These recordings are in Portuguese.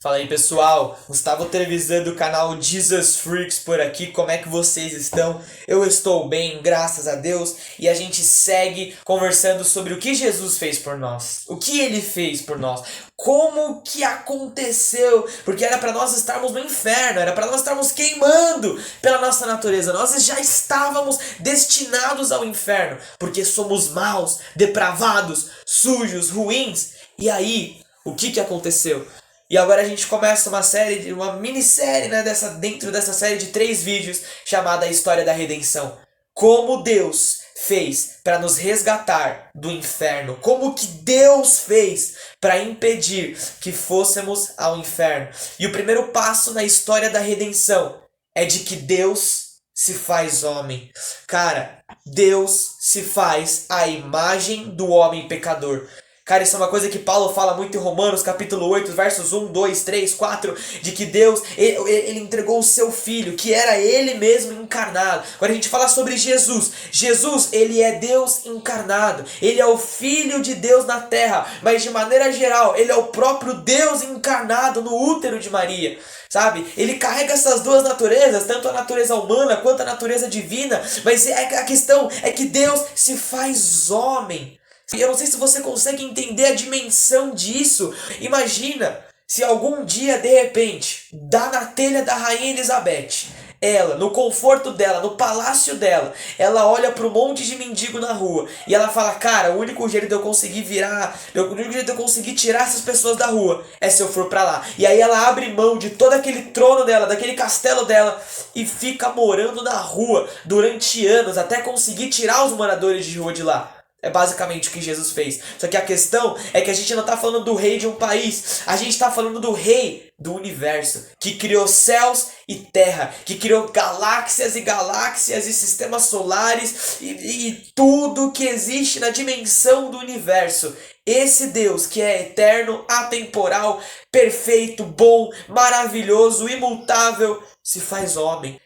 Fala aí pessoal, Gustavo Trevisan do canal Jesus Freaks por aqui, como é que vocês estão? Eu estou bem, graças a Deus, e a gente segue conversando sobre o que Jesus fez por nós, o que ele fez por nós, como que aconteceu, porque era para nós estarmos no inferno, era para nós estarmos queimando pela nossa natureza, nós já estávamos destinados ao inferno, porque somos maus, depravados, sujos, ruins, e aí, o que aconteceu? E agora a gente começa uma minissérie, né, dentro dessa série de 3 vídeos chamada A História da Redenção. Como Deus fez para nos resgatar do inferno. Como que Deus fez para impedir que fôssemos ao inferno. E o primeiro passo na história da redenção é de que Deus se faz homem. Cara, Deus se faz a imagem do homem pecador. Cara, isso é uma coisa que Paulo fala muito em Romanos, capítulo 8, versos 1, 2, 3, 4, de que Deus, ele entregou o seu Filho, que era Ele mesmo encarnado. Agora a gente fala sobre Jesus. Jesus, ele é Deus encarnado. Ele é o Filho de Deus na terra, mas de maneira geral, ele é o próprio Deus encarnado no útero de Maria. Sabe? Ele carrega essas duas naturezas, tanto a natureza humana quanto a natureza divina, mas a questão é que Deus se faz homem. E eu não sei se você consegue entender a dimensão disso. Imagina se algum dia, de repente, dá na telha da Rainha Elizabeth, ela, no conforto dela, no palácio dela, ela olha para um monte de mendigo na rua e ela fala, cara, o único jeito de eu conseguir tirar essas pessoas da rua é se eu for para lá. E aí ela abre mão de todo aquele trono dela, daquele castelo dela e fica morando na rua durante anos até conseguir tirar os moradores de rua de lá. É basicamente o que Jesus fez. Só que a questão é que a gente não está falando do rei de um país. A gente está falando do rei do universo. Que criou céus e terra. Que criou galáxias e galáxias e sistemas solares. E tudo que existe na dimensão do universo. Esse Deus que é eterno, atemporal, perfeito, bom, maravilhoso, imutável, se faz homem.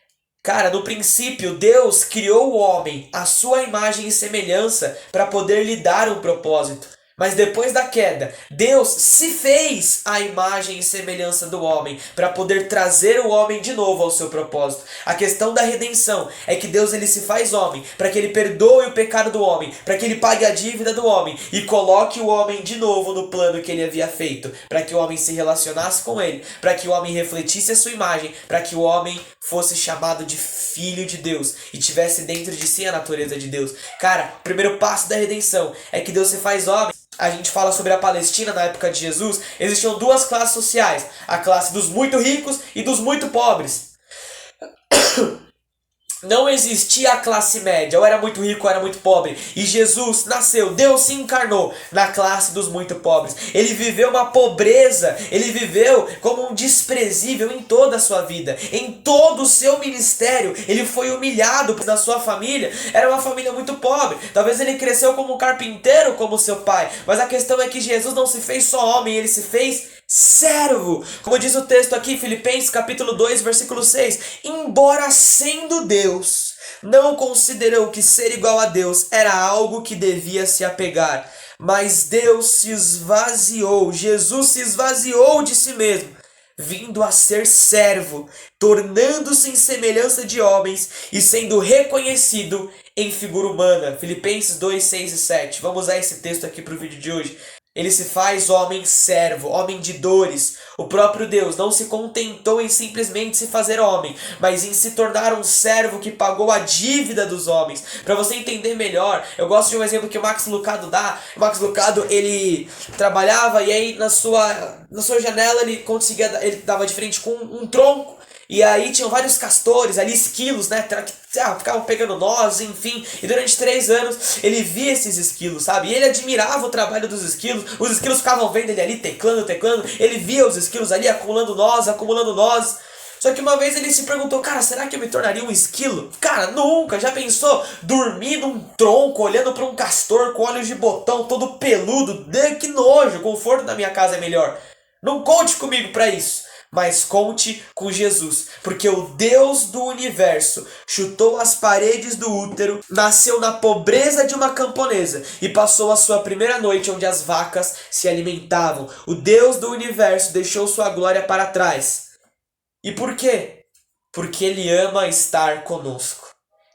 Cara, no princípio, Deus criou o homem à sua imagem e semelhança para poder lhe dar um propósito. Mas depois da queda, Deus se fez à imagem e semelhança do homem para poder trazer o homem de novo ao seu propósito. A questão da redenção é que Deus ele se faz homem para que ele perdoe o pecado do homem, para que ele pague a dívida do homem e coloque o homem de novo no plano que ele havia feito, para que o homem se relacionasse com ele, para que o homem refletisse a sua imagem, para que o homem fosse chamado de filho de Deus e tivesse dentro de si a natureza de Deus. Cara, o primeiro passo da redenção é que Deus se faz homem. A gente fala sobre a Palestina na época de Jesus. Existiam 2 classes sociais, a classe dos muito ricos e dos muito pobres. Não existia a classe média, ou era muito rico ou era muito pobre. E Jesus nasceu, Deus se encarnou na classe dos muito pobres. Ele viveu uma pobreza, ele viveu como um desprezível em toda a sua vida. Em todo o seu ministério, ele foi humilhado da sua família. Era uma família muito pobre. Talvez ele cresceu como um carpinteiro, como seu pai. Mas a questão é que Jesus não se fez só homem, ele se fez servo. Como diz o texto aqui, Filipenses capítulo 2, versículo 6. Embora sendo Deus, não considerou que ser igual a Deus era algo que devia se apegar. Mas Deus se esvaziou, Jesus se esvaziou de si mesmo, vindo a ser servo, tornando-se em semelhança de homens e sendo reconhecido em figura humana. Filipenses 2, 6 e 7. Vamos usar esse texto aqui para o vídeo de hoje. Ele se faz homem servo, homem de dores. O próprio Deus não se contentou em simplesmente se fazer homem, mas em se tornar um servo que pagou a dívida dos homens. Para você entender melhor, eu gosto de um exemplo que o Max Lucado dá. O Max Lucado, ele trabalhava e aí na sua janela ele dava de frente com um tronco. E aí tinham vários castores ali, esquilos, né, que ficavam pegando nós, enfim. E durante 3 anos ele via esses esquilos, sabe? E ele admirava o trabalho dos esquilos. Os esquilos ficavam vendo ele ali teclando. Ele via os esquilos ali acumulando nós. Só que uma vez ele se perguntou, cara, será que eu me tornaria um esquilo? Cara, nunca. Já pensou? Dormir num tronco, olhando para um castor com olhos de botão, todo peludo. Que nojo, o conforto da minha casa é melhor. Não conte comigo para isso. mas conte com Jesus, porque o Deus do universo chutou as paredes do útero, nasceu na pobreza de uma camponesa e passou a sua primeira noite onde as vacas se alimentavam. O Deus do universo deixou sua glória para trás. E por quê? Porque Ele ama estar conosco.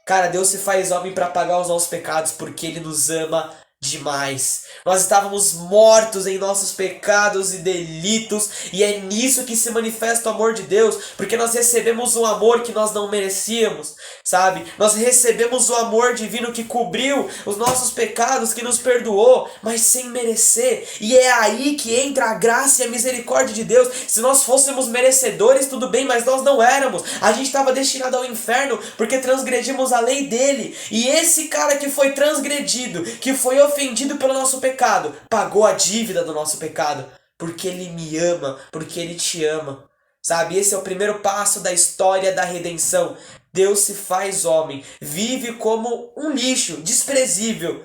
Cara, Deus se faz homem para pagar os nossos pecados porque Ele nos ama demais. Nós estávamos mortos em nossos pecados e delitos, e é nisso que se manifesta o amor de Deus, porque nós recebemos um amor que nós não merecíamos, sabe? Nós recebemos o amor divino que cobriu os nossos pecados, que nos perdoou, mas sem merecer. E é aí que entra a graça e a misericórdia de Deus. Se nós fôssemos merecedores, tudo bem, mas nós não éramos. A gente estava destinado ao inferno porque transgredimos a lei dele. E esse cara que foi transgredido, que foi ofendido pelo nosso pecado, pagou a dívida do nosso pecado, porque Ele me ama, porque Ele te ama, sabe? Esse é o primeiro passo da história da redenção. Deus se faz homem, vive como um lixo, desprezível,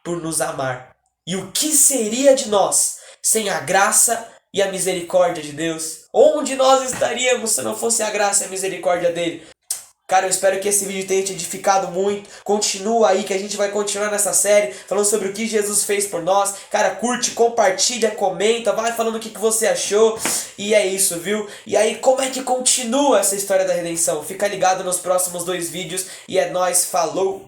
por nos amar. E o que seria de nós sem a graça e a misericórdia de Deus? Onde nós estaríamos se não fosse a graça e a misericórdia dele? Cara, eu espero que esse vídeo tenha te edificado muito. Continua aí que a gente vai continuar nessa série falando sobre o que Jesus fez por nós. Cara, curte, compartilha, comenta, vai falando o que você achou. E é isso, viu? E aí, como é que continua essa história da redenção? Fica ligado nos próximos 2 vídeos e é nóis, falou!